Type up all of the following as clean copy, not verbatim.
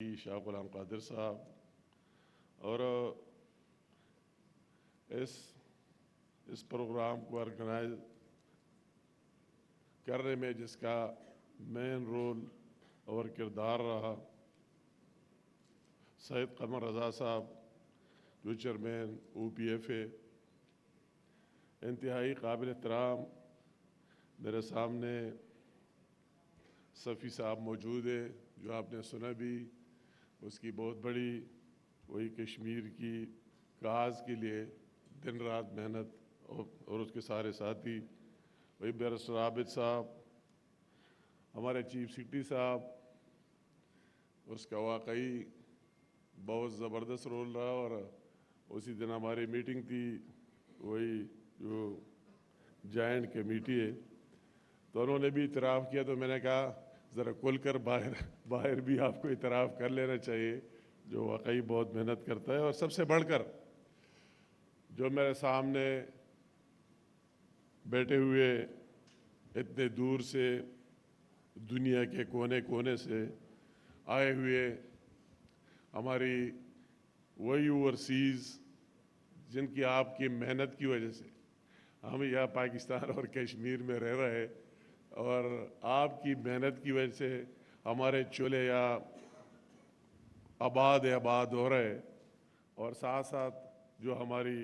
شاہ غلام قادر صاحب اور اس پروگرام کو آرگنائز کرنے میں جس کا مین رول اور کردار رہا سید قمر رضا صاحب جو چیئرمین او پی ایف ہے، انتہائی قابل احترام میرے سامنے صفی صاحب موجود ہے جو آپ نے سنا بھی، اس کی بہت بڑی وہی کشمیر کی کاز کے لیے دن رات محنت اور اس کے سارے ساتھی وہی بیرسٹر عابد صاحب، ہمارے چیف سیکرٹری صاحب، اس کا واقعی بہت زبردست رول رہا۔ اور اسی دن ہماری میٹنگ تھی وہی جو جوائنٹ کمیٹی ہے، تو انہوں نے بھی اعتراف کیا، تو میں نے کہا ذرا کھل کر باہر بھی آپ کو اعتراف کر لینا چاہیے، جو واقعی بہت محنت کرتا ہے۔ اور سب سے بڑھ کر جو میرے سامنے بیٹھے ہوئے اتنے دور سے دنیا کے کونے کونے سے آئے ہوئے ہماری وہی اوورسیز جن کی آپ کی محنت کی وجہ سے ہم یہاں پاکستان اور کشمیر میں رہ رہے، اور آپ کی محنت کی وجہ سے ہمارے چولہے یہاں آباد ہو رہے، اور ساتھ ساتھ جو ہماری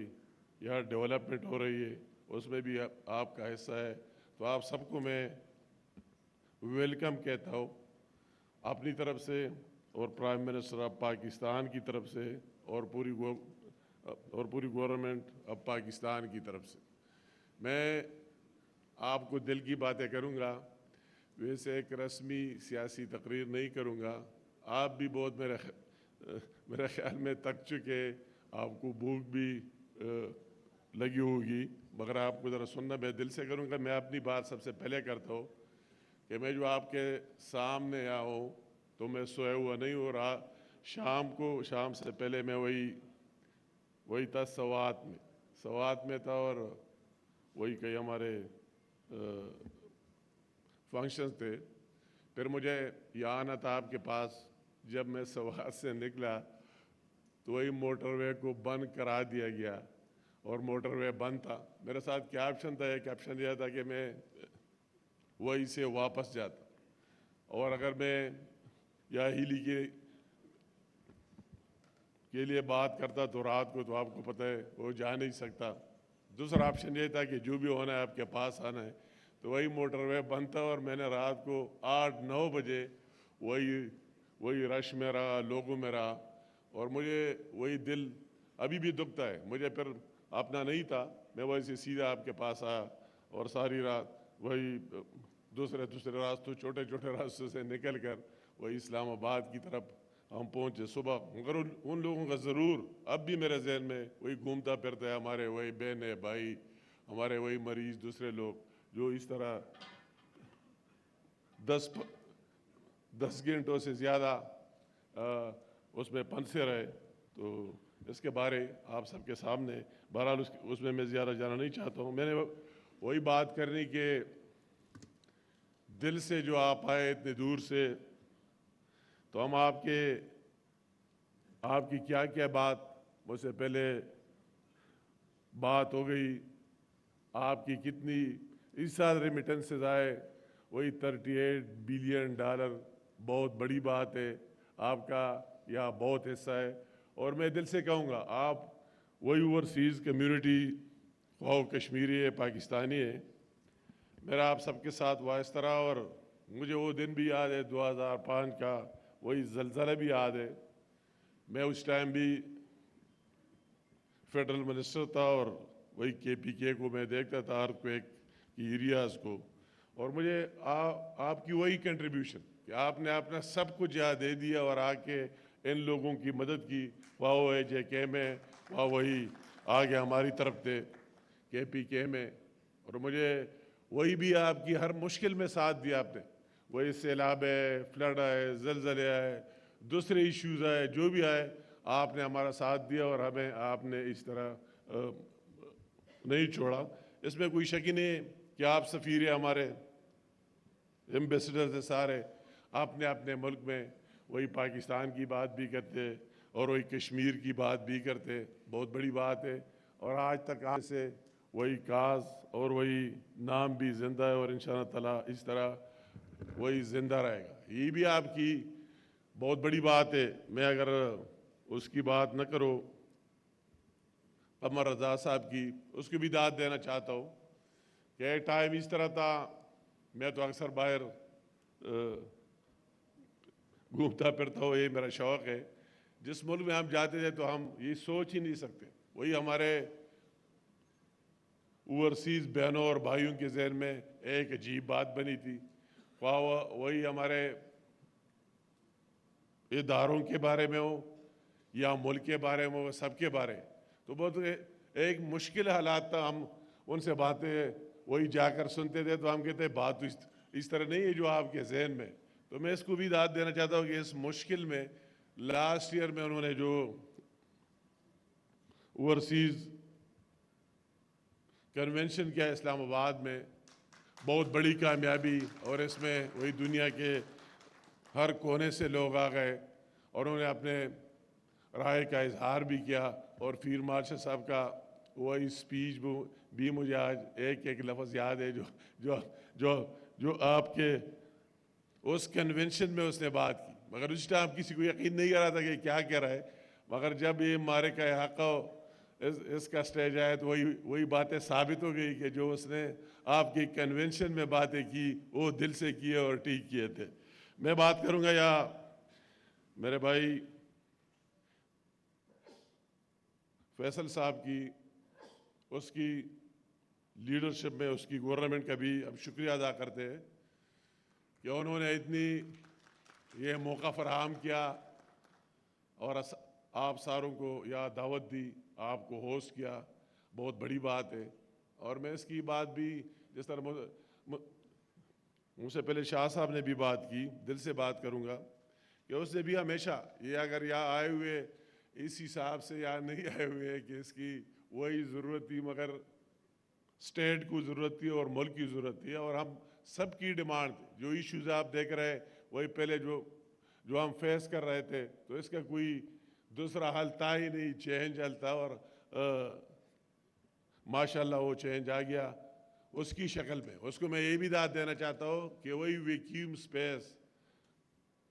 یہاں ڈیولپمنٹ ہو رہی ہے اس میں بھی آپ کا حصہ ہے۔ تو آپ سب کو میں ویلکم کہتا ہوں اپنی طرف سے اور پرائم منسٹر آف پاکستان کی طرف سے اور پوری گورنمنٹ آف پاکستان کی طرف سے۔ میں آپ کو دل کی باتیں کروں گا، ویسے ایک رسمی سیاسی تقریر نہیں کروں گا۔ آپ بھی بہت میرے خیال میں تک چکے، آپ کو بھوک بھی لگی ہوگی، مگر آپ کو ذرا سننا میں دل سے کروں گا۔ میں اپنی بات سب سے پہلے کرتا ہوں کہ میں جو آپ کے سامنے آؤں تو میں سویا ہوا نہیں ہو رہا، شام سے پہلے میں وہی تھا سوات میں تھا، اور وہی کئی ہمارے فنکشنز تھے۔ پھر مجھے یہ آنا تھا آپ کے پاس، جب میں سوات سے نکلا تو وہی موٹر وے کو بند کرا دیا گیا، اور موٹر وے بند تھا۔ میرے ساتھ کیا آپشن تھا؟ ایک آپشن یہ تھا کہ میں وہی سے واپس جاتا، اور اگر میں یا ہیلی کے لیے بات کرتا تو رات کو تو آپ کو پتہ ہے وہ جا نہیں سکتا۔ دوسرا آپشن یہ تھا کہ جو بھی ہونا ہے آپ کے پاس آنا ہے، تو وہی موٹر وے بند تھا، اور میں نے رات کو 8-9 بجے وہی رش میں رہا، لوگوں میں رہا، اور مجھے وہی دل ابھی بھی دکھتا ہے۔ مجھے پھر اپنا نہیں تھا، میں وہی سے سیدھا آپ کے پاس آیا، اور ساری رات وہی دوسرے راستوں چھوٹے راستوں سے نکل کر وہی اسلام آباد کی طرف ہم پہنچے صبح۔ مگر ان لوگوں کا ضرور اب بھی میرے ذہن میں وہی گھومتا پھرتا ہے، ہمارے وہی بہنیں بھائی، ہمارے وہی مریض، دوسرے لوگ جو اس طرح 10 گھنٹوں سے زیادہ اس میں پھنسے رہے۔ تو اس کے بارے آپ سب کے سامنے بہرحال اس میں زیادہ جانا نہیں چاہتا ہوں۔ میں نے وہی بات کرنی کہ دل سے جو آپ آئے اتنے دور سے، تو ہم آپ کی کیا بات مجھ سے پہلے بات ہو گئی، آپ کی کتنی اس سال ریمیٹنسز آئے، وہی $38 بلین، بہت بڑی بات ہے، آپ کا یہاں بہت حصہ ہے۔ اور میں دل سے کہوں گا آپ وہی اوورسیز کمیونٹی، خواہ کشمیری ہے پاکستانی ہے، میرا آپ سب کے ساتھ وابستہ رہا۔ اور مجھے وہ دن بھی یاد ہے 2005 کا، وہی زلزلہ بھی یاد ہے۔ میں اس ٹائم بھی فیڈرل منسٹر تھا، اور وہی KPK کو میں دیکھتا تھا، ارتھکویک کی ایریاز کو، اور مجھے آپ کی وہی کنٹریبیوشن کہ آپ نے اپنا سب کچھ یہاں دے دیا اور آ کے ان لوگوں کی مدد کی، واہ وہ JK میں، واہ وہی آگے ہماری طرف تھے KPK میں، اور مجھے وہی بھی آپ کی ہر مشکل میں ساتھ دیا آپ نے۔ وہی سیلاب ہے، فلڈ آئے، زلزلے آئے، دوسرے ایشوز آئے، جو بھی آئے آپ نے ہمارا ساتھ دیا، اور ہمیں آپ نے اس طرح نہیں چھوڑا۔ اس میں کوئی شک ہی نہیں ہے کہ آپ سفیر ہیں، ہمارے ایمبیسڈرز ہیں سارے، آپ نے اپنے ملک میں وہی پاکستان کی بات بھی کرتے اور وہی کشمیر کی بات بھی کرتے، بہت بڑی بات ہے۔ اور آج تک آج سے وہی کاز اور وہی نام بھی زندہ ہے، اور انشاءاللہ تعالیٰ اس طرح وہی زندہ رہے گا۔ یہ بھی آپ کی بہت بڑی بات ہے۔ میں اگر اس کی بات نہ کروں، قمر رضا صاحب کی، اس کی بھی داد دینا چاہتا ہوں کہ ایک ٹائم اس طرح تھا، میں تو اکثر باہر گھومتا پھرتا ہوں، یہ میرا شوق ہے۔ جس ملک میں ہم جاتے تھے تو ہم یہ سوچ ہی نہیں سکتے، وہی ہمارے اوورسیز بہنوں اور بھائیوں کے ذہن میں ایک عجیب بات بنی تھی، وہی ہمارے اداروں کے بارے میں ہو یا ملک کے بارے میں ہو، سب کے بارے، تو بہت ایک مشکل حالات تھا۔ ہم ان سے باتیں وہی جا کر سنتے تھے تو ہم کہتے بات تو اس طرح نہیں ہے جو آپ کے ذہن میں۔ تو میں اس کو بھی داد دینا چاہتا ہوں کہ اس مشکل میں لاسٹ ایئر میں انہوں نے جو اوورسیز کنونشن کیا اسلام آباد میں، بہت بڑی کامیابی، اور اس میں وہی دنیا کے ہر کونے سے لوگ آ گئے اور انہوں نے اپنے رائے کا اظہار بھی کیا۔ اور فیلڈ مارشل صاحب کا وہی اسپیچ بھی مجھے آج ایک ایک لفظ یاد ہے جو آپ کے اس کنونشن میں اس نے بات کی، مگر اس ٹائم کسی کو یقین نہیں آ رہا تھا کہ کیا کہہ رہا ہے، مگر جب یہ مارے کا حق اس کا سٹیج آیا تو وہی باتیں ثابت ہو گئی کہ جو اس نے آپ کی کنونشن میں باتیں کی وہ دل سے کیے اور ٹھیک کیے تھے۔ میں بات کروں گا یا میرے بھائی فیصل صاحب کی، اس کی لیڈرشپ میں، اس کی گورنمنٹ کا بھی ہم شکریہ ادا کرتے ہیں کہ انہوں نے اتنی یہ موقع فراہم کیا اور آپ ساروں کو یا دعوت دی، آپ کو ہوسٹ کیا، بہت بڑی بات ہے۔ اور میں اس کی بات بھی جس طرح مجھ سے پہلے شاہ صاحب نے بھی بات کی، دل سے بات کروں گا کہ اس نے بھی ہمیشہ یہ اگر یا آئے ہوئے اس حساب سے یا نہیں آئے ہوئے کہ اس کی وہی ضرورت تھی، مگر اسٹیٹ کو ضرورت تھی اور ملک کی ضرورت تھی، اور ہم سب کی ڈیمانڈ تھی۔ جو ایشوز آپ دیکھ رہے وہی پہلے جو ہم فیس کر رہے تھے، تو اس کا کوئی دوسرا حل تھا ہی نہیں، چینج حل تھا، اور ماشاءاللہ وہ چینج آ گیا اس کی شکل میں۔ اس کو میں یہ بھی داد دینا چاہتا ہوں کہ وہی ویکیوم سپیس،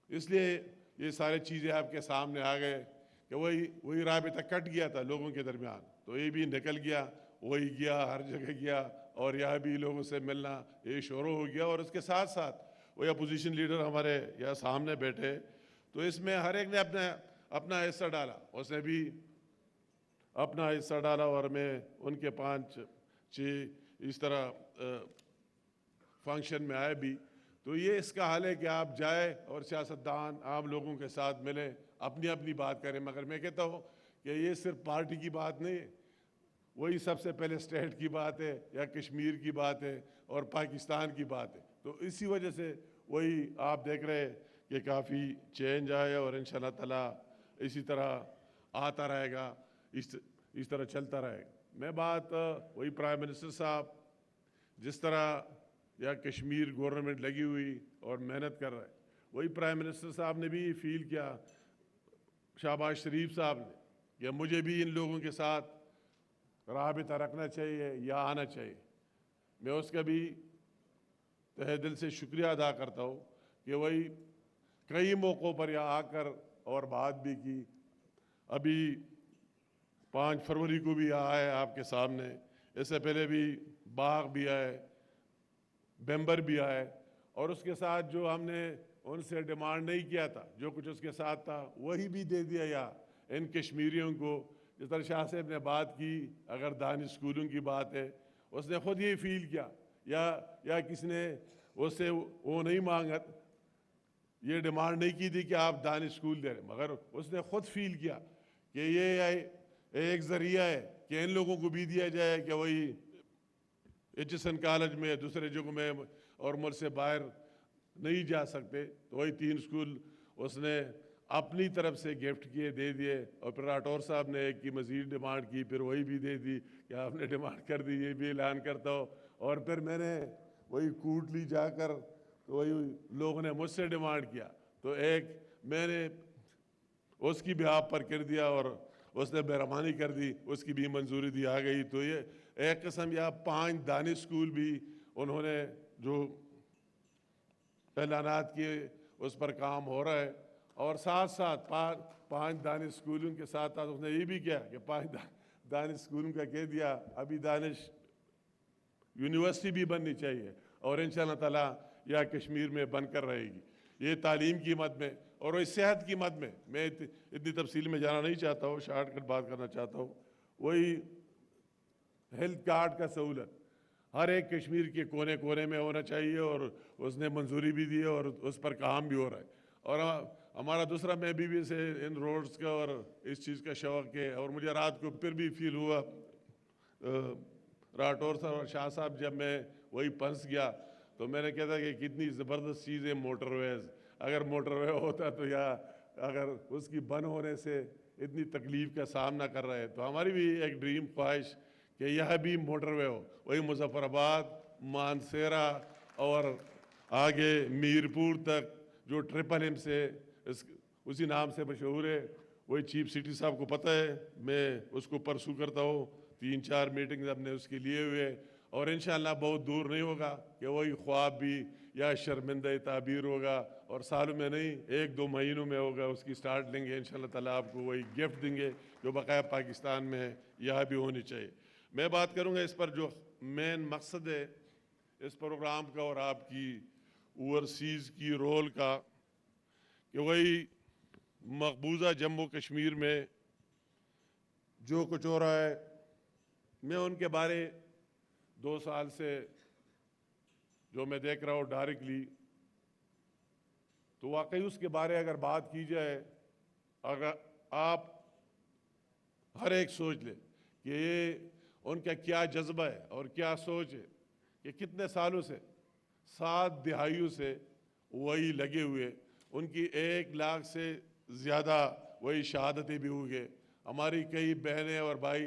اس لیے یہ سارے چیزیں آپ کے سامنے آ گئے کہ وہی رابطہ کٹ گیا تھا لوگوں کے درمیان، تو یہ بھی نکل گیا، وہی گیا ہر جگہ گیا، اور یہاں بھی لوگوں سے ملنا یہ شروع ہو گیا۔ اور اس کے ساتھ ساتھ وہی اپوزیشن لیڈر ہمارے یہاں سامنے بیٹھے، تو اس میں ہر ایک نے اپنا حصہ ڈالا، اس نے بھی اپنا حصہ ڈالا، اور میں ان کے 5-6 اس طرح فنکشن میں آئے بھی۔ تو یہ اس کا حال ہے کہ آپ جائیں اور سیاستدان عام لوگوں کے ساتھ ملیں، اپنی بات کریں، مگر میں کہتا ہوں کہ یہ صرف پارٹی کی بات نہیں ہے، وہی سب سے پہلے اسٹیٹ کی بات ہے یا کشمیر کی بات ہے اور پاکستان کی بات ہے۔ تو اسی وجہ سے وہی آپ دیکھ رہے کہ کافی چینج آئے، اور انشاءاللہ تعالیٰ اسی طرح آتا رہے گا، اس طرح چلتا رہے گا۔ میں بات وہی پرائم منسٹر صاحب جس طرح یا کشمیر گورنمنٹ لگی ہوئی اور محنت کر رہا ہے، وہی پرائم منسٹر صاحب نے بھی فیل کیا، شہباز شریف صاحب نے، کہ مجھے بھی ان لوگوں کے ساتھ رابطہ رکھنا چاہیے یا آنا چاہیے۔ میں اس کا بھی تہہ دل سے شکریہ ادا کرتا ہوں کہ وہی کئی موقعوں پر یہاں آ کر اور بات بھی کی، ابھی 5 فروری کو بھی آئے آپ کے سامنے، اس سے پہلے بھی باغ بھی آئے، ممبر بھی آئے، اور اس کے ساتھ جو ہم نے ان سے ڈیمانڈ نہیں کیا تھا، جو کچھ اس کے ساتھ تھا وہی بھی دے دیا یا ان کشمیریوں کو۔ جس طرح شاہ صاحب نے بات کی، اگر دانش اسکولوں کی بات ہے، اس نے خود یہ فیل کیا یا کس نے اس سے وہ نہیں مانگا، یہ ڈیمانڈ نہیں کی تھی کہ آپ دانش اسکول دے رہے، مگر اس نے خود فیل کیا کہ یہ ایک ذریعہ ہے کہ ان لوگوں کو بھی دیا جائے کہ وہی ایچ کالج میں دوسرے جگہوں میں اور ملک سے باہر نہیں جا سکتے، تو وہی 3 اسکول اس نے اپنی طرف سے گفٹ کیے، دے دیے، اور پھر راٹھور صاحب نے ایک کی مزید ڈیمانڈ کی، پھر وہی بھی دے دی کہ آپ نے ڈیمانڈ کر دی، یہ بھی اعلان کرتا ہوں۔ اور پھر میں نے وہی کوٹلی جا کر، تو وہی لوگوں نے مجھ سے ڈیمانڈ کیا، تو ایک میں نے اس کی بھی آپ پر کر دیا اور اس نے مہربانی کر دی, اس کی بھی منظوری دی آ گئی. تو یہ ایک قسم یا 5 دانش اسکول بھی انہوں نے جو اعلانات کیے اس پر کام ہو رہا ہے. اور ساتھ ساتھ 5 دانش اسکولوں کے ساتھ ساتھ اس نے یہ بھی کیا کہ 5 دانش اسکولوں کا کہہ دیا ابھی دانش یونیورسٹی بھی بننی چاہیے, اور انشاءاللہ تعالیٰ یہ کشمیر میں بن کر رہے گی. یہ تعلیم کی مد میں اور وہ صحت کی مد میں اتنی تفصیل میں جانا نہیں چاہتا ہوں, شارٹ کٹ بات کرنا چاہتا ہوں. وہی ہیلتھ کارڈ کا سہولت ہر ایک کشمیر کے کونے کونے میں ہونا چاہیے, اور اس نے منظوری بھی دی ہے اور اس پر کام بھی ہو رہا ہے. اور ہمارا دوسرا میں بھی سے ان روڈز کا اور اس چیز کا شوق ہے. اور مجھے رات کو پھر بھی فیل ہوا راٹور صاحب اور شاہ صاحب جب میں وہی پنس گیا تو میں نے کہا کہ کتنی زبردست چیز ہے موٹر ویز. اگر موٹر وے ہوتا تو یا اگر اس کی بند ہونے سے اتنی تکلیف کا سامنا کر رہے, تو ہماری بھی ایک ڈریم خواہش کہ یہ بھی موٹر وے ہو. وہی مظفر آباد, مانسیرا اور آگے میرپور تک جو ٹرپل ایم سے اسی نام سے مشہور ہے. وہی چیف سٹی صاحب کو پتہ ہے, میں اس کو پرسو کرتا ہوں. 3-4 میٹنگز ہم نے اس کے لیے ہوئے, اور انشاءاللہ بہت دور نہیں ہوگا کہ وہی خواب بھی یا شرمندہ تعبیر ہوگا, اور سالوں میں نہیں 1-2 مہینوں میں ہوگا. اس کی سٹارٹ لیں گے انشاءاللہ تعالیٰ, آپ کو وہی گفٹ دیں گے جو بقایا پاکستان میں ہے, یہاں بھی ہونی چاہیے. میں بات کروں گا اس پر جو مین مقصد ہے اس پروگرام کا اور آپ کی اوورسیز کی رول کا, کہ وہی مقبوضہ جموں کشمیر میں جو کچھ ہو رہا ہے. میں ان کے بارے 2 سال سے جو میں دیکھ رہا ہوں ڈائریکٹلی, تو واقعی اس کے بارے اگر بات کی جائے, اگر آپ ہر ایک سوچ لیں کہ یہ ان کا کیا جذبہ ہے اور کیا سوچ ہے, کہ کتنے سالوں سے 7 دہائیوں سے وہی لگے ہوئے. ان کی 1 لاکھ سے زیادہ وہی شہادتیں بھی ہو گئے. ہماری کئی بہنیں اور بھائی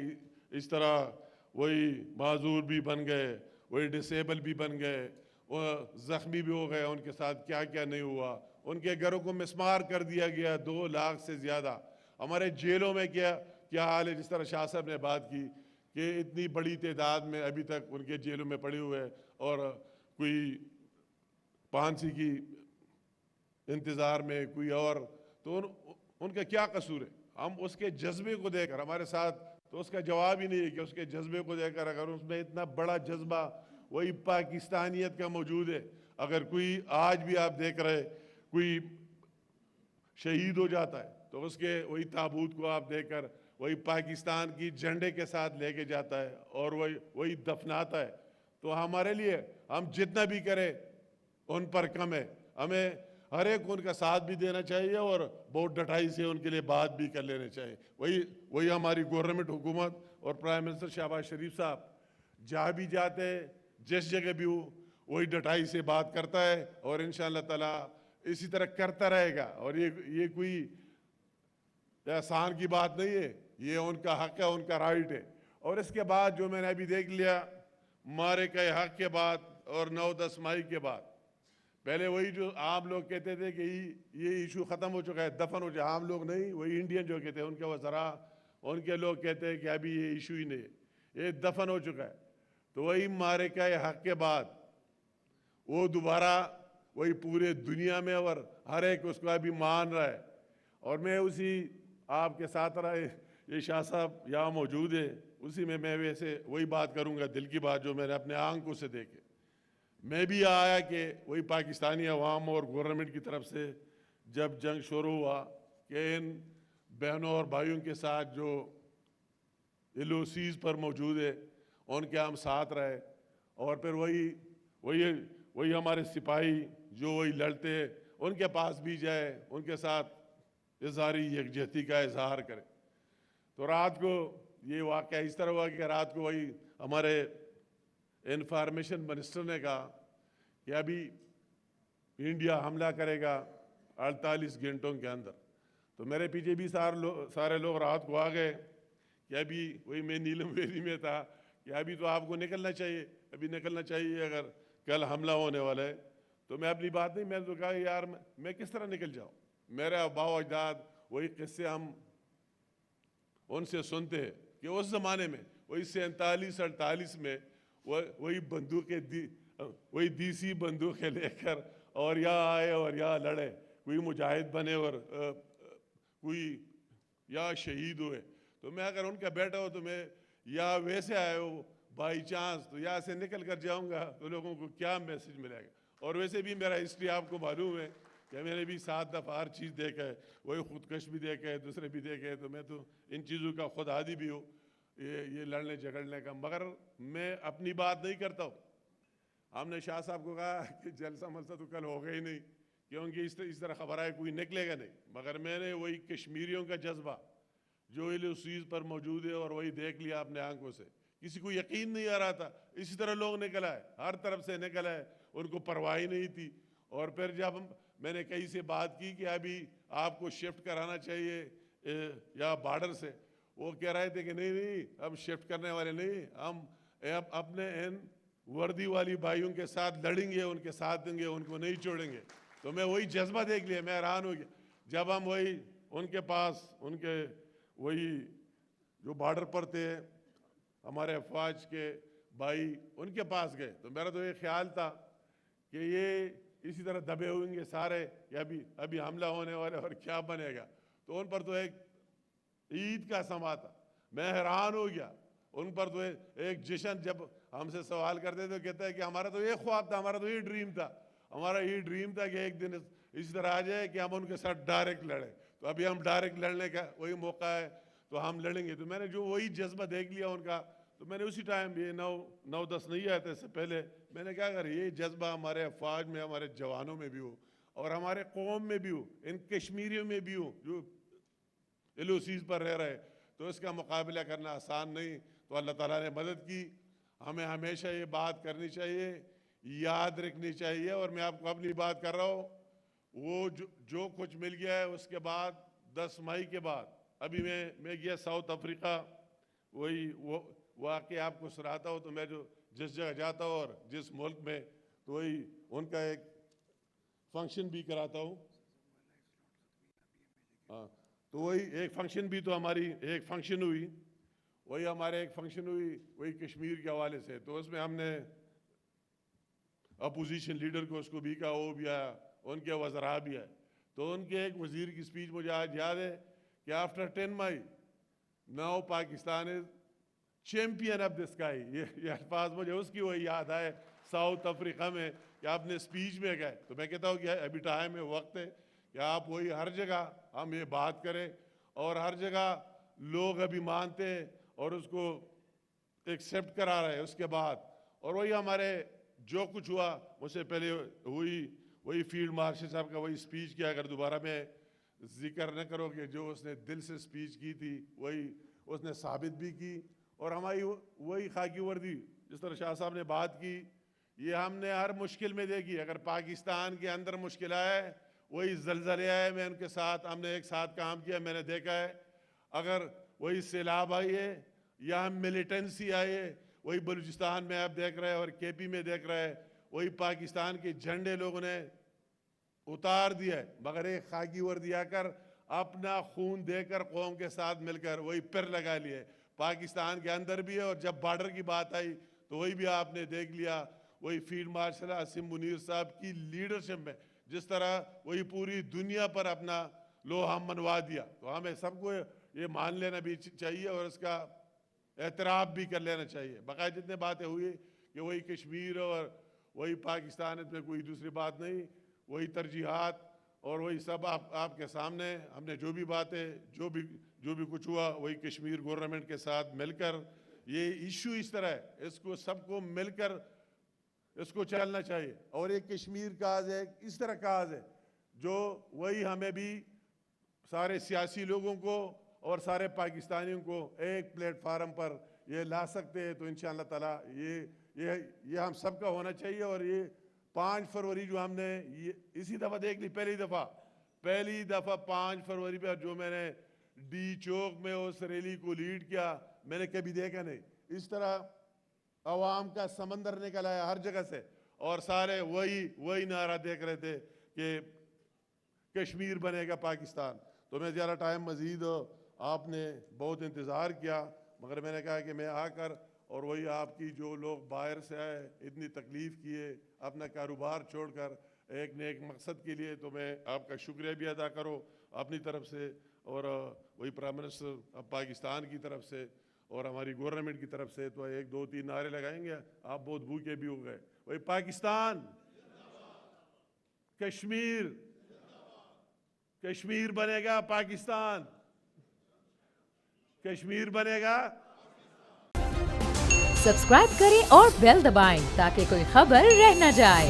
اس طرح وہی معذور بھی بن گئے, وہی ڈسیبل بھی بن گئے, وہ زخمی بھی ہو گئے. ان کے ساتھ کیا کیا نہیں ہوا. ان کے گھروں کو مسمار کر دیا گیا. 2 لاکھ سے زیادہ. ہمارے جیلوں میں کیا حال ہے, جس طرح شاہ صاحب نے بات کی کہ اتنی بڑی تعداد میں ابھی تک ان کے جیلوں میں پڑے ہوئے, اور کوئی پھانسی کی انتظار میں, کوئی اور. تو ان کا کیا قصور ہے؟ ہم اس کے جذبے کو دے کر ہمارے ساتھ, تو اس کا جواب ہی نہیں ہے کہ اس کے جذبے کو دے کر, اگر اس میں اتنا بڑا جذبہ وہی پاکستانیت کا موجود ہے, اگر کوئی آج بھی آپ دیکھ رہے کوئی شہید ہو جاتا ہے تو اس کے وہی تابوت کو آپ دیکھ کر وہی پاکستان کی جھنڈے کے ساتھ لے کے جاتا ہے اور وہی دفناتا ہے. تو ہمارے لیے ہم جتنا بھی کریں ان پر کم ہے. ہمیں ہر ایک ان کا ساتھ بھی دینا چاہیے اور بہت ڈٹائی سے ان کے لیے بات بھی کر لینا چاہیے. وہی ہماری گورنمنٹ حکومت اور پرائم منسٹر شہباز شریف صاحب جہاں بھی جاتے ہیں, جس جگہ بھی ہو, وہی ڈٹائی سے بات کرتا ہے, اور انشاءاللہ تعالیٰ اسی طرح کرتا رہے گا. اور یہ کوئی احسان کی بات نہیں ہے, یہ ان کا حق ہے, ان کا رائٹ ہے. اور اس کے بعد جو میں نے ابھی دیکھ لیا مارے کے حق کے بعد اور 9-10 مئی کے بعد, پہلے وہی جو عام لوگ کہتے تھے کہ یہ ایشو ختم ہو چکا ہے, دفن ہو چکا. عام لوگ نہیں, وہی انڈین جو کہتے ہیں, ان کے وزراء, ان کے لوگ کہتے ہیں کہ ابھی یہ ایشو ہی نہیں ہے, یہ دفن ہو چکا ہے. تو وہی مارے کے حق کے بعد وہ دوبارہ وہی پورے دنیا میں اور ہر ایک اس کو ابھی مان رہا ہے. اور میں اسی آپ کے ساتھ رہے, یہ شاہ صاحب یہاں موجود ہے, اسی میں ویسے وہی بات کروں گا, دل کی بات جو میں نے اپنے آنکھوں سے دیکھے. میں بھی آیا کہ وہی پاکستانی عوام اور گورنمنٹ کی طرف سے جب جنگ شروع ہوا کہ ان بہنوں اور بھائیوں کے ساتھ جو LOCs پر موجود ہے ان کے ہم ساتھ رہے. اور پھر وہی ہمارے سپاہی جو وہی لڑتے ان کے پاس بھی جائے, ان کے ساتھ اظہاری یکجہتی کا اظہار کرے. تو رات کو یہ واقعہ اس طرح ہوا کہ رات کو وہی ہمارے انفارمیشن منسٹر نے کہا کہ ابھی انڈیا حملہ کرے گا 48 گھنٹوں کے اندر. تو میرے پیچھے بھی سارے لوگ رات کو آ گئے کہ ابھی وہی میں نیلم ویلی میں تھا کہ ابھی تو آپ کو نکلنا چاہیے, ابھی نکلنا چاہیے, اگر کل حملہ ہونے والا ہے. تو میں اپنی بات نہیں, میں نے تو کہا یار میں کس طرح نکل جاؤں, میرے آبا و اجداد وہی قصے ہم ان سے سنتے ہیں کہ اس زمانے میں وہی 47-48 میں وہی وہی دیسی بندوقیں لے کر اور یہاں آئے اور یہاں لڑے، کوئی مجاہد بنے اور کوئی یا شہید ہوئے. تو میں اگر ان کا بیٹا ہو تو میں یا ویسے آئے ہو بائی چانس تو یہاں سے نکل کر جاؤں گا تو لوگوں کو کیا میسج ملے گا. اور ویسے بھی میرا ہسٹری آپ کو معلوم ہے کہ میں نے بھی 7 دفعہ ہر چیز دیکھا ہے، وہی خودکش بھی دیکھا ہے، دوسرے بھی دیکھے. تو میں تو ان چیزوں کا خود عادی بھی ہوں، یہ لڑنے جھگڑنے کا. مگر میں اپنی بات نہیں کرتا ہوں. ہم نے شاہ صاحب کو کہا کہ جلسہ ملسہ تو کل ہوگا ہی نہیں، کیونکہ اس طرح خبر آئے کوئی نکلے گا نہیں. مگر میں نے وہی کشمیریوں کا جذبہ جو اس چیز پر موجود ہے اور وہی دیکھ لیا اپنے آنکھوں سے. کسی کو یقین نہیں آ رہا تھا، اسی طرح لوگ نکل آئے، ہر طرف سے نکل آئے، ان کو پرواہ نہیں تھی. اور پھر جب میں نے کہیں سے بات کی کہ ابھی آپ کو شفٹ کرانا چاہیے یا بارڈر سے، وہ کہہ رہے تھے کہ نہیں ہم شفٹ کرنے والے نہیں، ہم اپنے ان وردی والی بھائیوں کے ساتھ لڑیں گے، ان کے ساتھ دیں گے، ان کو نہیں چھوڑیں گے. تو میں وہی جذبہ دیکھ لیا، میں حیران ہو گیا جب ہم وہی ان کے پاس ان کے وہی جو بارڈر پر تھے ہمارے افواج کے بھائی ان کے پاس گئے. تو میرا تو یہ خیال تھا کہ یہ اسی طرح دبے ہوئیں گے سارے، یا ابھی حملہ ہونے والے اور کیا بنے گا. تو ان پر تو ایک عید کا سما تھا. میں حیران ہو گیا ان پر. تو ایک جشن، جب ہم سے سوال کرتے تو کہتا ہے کہ ہمارا تو یہ خواب تھا، ہمارا تو یہ ڈریم تھا، ہمارا یہ ڈریم تھا کہ ایک دن اس طرح آ جائے کہ ہم ان کے ساتھ ڈائریکٹ لڑیں. تو ابھی ہم ڈائریکٹ لڑنے کا وہی موقع ہے تو ہم لڑیں گے. تو میں نے جو وہی جذبہ دیکھ لیا ان کا، تو میں نے اسی ٹائم، یہ 9-10 نہیں آئے تھے اس سے پہلے، میں نے کہا اگر یہ جذبہ ہمارے افواج میں، ہمارے جوانوں میں بھی ہو اور ہمارے قوم میں بھی ہو، ان کشمیریوں میں بھی ہو جو ایلوسیز پر رہ رہے، تو اس کا مقابلہ کرنا آسان نہیں. تو اللہ تعالیٰ نے مدد کی. ہمیں ہمیشہ یہ بات کرنی چاہیے، یاد رکھنی چاہیے. اور میں آپ کو اپنی بات کر رہا ہوں، وہ جو کچھ مل گیا ہے اس کے بعد 10 مئی کے بعد ابھی میں گیا ساؤتھ افریقہ. وہی وہ واقعہ آپ کو سناتا ہوں. تو میں جس جگہ جاتا ہوں اور جس ملک میں، تو وہی ان کا ایک فنکشن بھی کراتا ہوں. ہاں، تو وہی ایک فنکشن بھی، تو ہماری ایک فنکشن ہوئی، وہی ہمارے ایک فنکشن ہوئی وہی کشمیر کے حوالے سے. تو اس میں ہم نے اپوزیشن لیڈر کو اس کو بھی کہا، وہ بھی آیا، ان کے وزراء بھی آئے. تو ان کے ایک وزیر کی سپیچ مجھے آج یاد ہے کہ after 10 May now Pakistan is champion of the sky. یہ الفاظ مجھے اس کی وہی یاد آئے ساؤتھ افریقہ میں کہ آپ نے سپیچ میں گئے. تو میں کہتا ہوں کہ ابھی ٹائم ہے، وقت ہے کہ آپ وہی ہر جگہ ہم یہ بات کریں، اور ہر جگہ لوگ ابھی مانتے ہیں اور اس کو ایکسیپٹ کرا رہے ہیں اس کے بعد. اور وہی ہمارے جو کچھ ہوا مجھ سے پہلے ہوئی، وہی فیلڈ مارشل صاحب کا وہی سپیچ کیا. اگر دوبارہ میں ذکر نہ کرو کہ جو اس نے دل سے سپیچ کی تھی وہی اس نے ثابت بھی کی. اور ہماری وہی خاکی وردی، جس طرح شاہ صاحب نے بات کی، یہ ہم نے ہر مشکل میں دیکھی. اگر پاکستان کے اندر مشکل آئے، وہی زلزلے آئے، میں ان کے ساتھ، ہم نے ایک ساتھ کام کیا، میں نے دیکھا ہے. اگر وہی سیلاب آئی ہے یا ہم ملیٹنسی آئی ہے، وہی بلوچستان میں آپ دیکھ رہے ہیں اور کے پی میں دیکھ رہے ہیں، وہی پاکستان کے جھنڈے لوگوں نے اتار دیا ہے. مگر ایک خاکی وردی آ کر اپنا خون دے کر قوم کے ساتھ مل کر وہی پر لگا لیے. پاکستان کے اندر بھی ہے، اور جب بارڈر کی بات آئی تو وہی بھی آپ نے دیکھ لیا، وہی فیلڈ مارشل عاصم منیر صاحب کی لیڈرشپ میں جس طرح وہی پوری دنیا پر اپنا لوہا منوا دیا. تو ہمیں سب کو یہ مان لینا بھی چاہیے اور اس کا اعتراف بھی کر لینا چاہیے. بقایا جتنے باتیں ہوئی کہ وہی کشمیر اور وہی پاکستان، اس میں کوئی دوسری بات نہیں، وہی ترجیحات اور وہی سب آپ کے سامنے. ہم نے جو بھی باتیں، جو بھی کچھ ہوا، وہی کشمیر گورنمنٹ کے ساتھ مل کر، یہ ایشو اس طرح ہے، اس کو سب کو مل کر اس کو چلنا چاہیے. اور ایک کشمیر کاز ہے، اس طرح کاز ہے جو وہی ہمیں بھی سارے سیاسی لوگوں کو اور سارے پاکستانیوں کو ایک پلیٹ فارم پر یہ لا سکتے ہیں. تو انشاءاللہ تعالیٰ یہ ہم سب کا ہونا چاہیے. اور یہ 5 فروری جو ہم نے یہ اسی دفعہ دیکھ لی، پہلی دفعہ 5 فروری پہ جو میں نے ڈی چوک میں اس ریلی کو لیڈ کیا، میں نے کبھی دیکھا نہیں. اس طرح عوام کا سمندر نکل آیا ہر جگہ سے، اور سارے وہی نعرہ دیکھ رہے تھے کہ کشمیر بنے گا پاکستان. تو میں زیادہ ٹائم مزید آپ نے بہت انتظار کیا, مگر میں نے کہا کہ میں آ کر اور وہی آپ کی جو لوگ باہر سے آئے اتنی تکلیف کیے اپنا کاروبار چھوڑ کر ایک نیک مقصد کے لیے, تو میں آپ کا شکریہ بھی ادا کرو اپنی طرف سے اور وہی پرائم منسٹر پاکستان کی طرف سے اور ہماری گورنمنٹ کی طرف سے. تو ایک دو تین نعرے لگائیں گے, آپ بہت بھوکے بھی ہو گئے. وہی پاکستان, کشمیر, کشمیر بنے گا پاکستان, کشمیر بنے گا. سبسکرائب کریں اور بیل دبائیں تاکہ کوئی خبر رہ نہ جائے.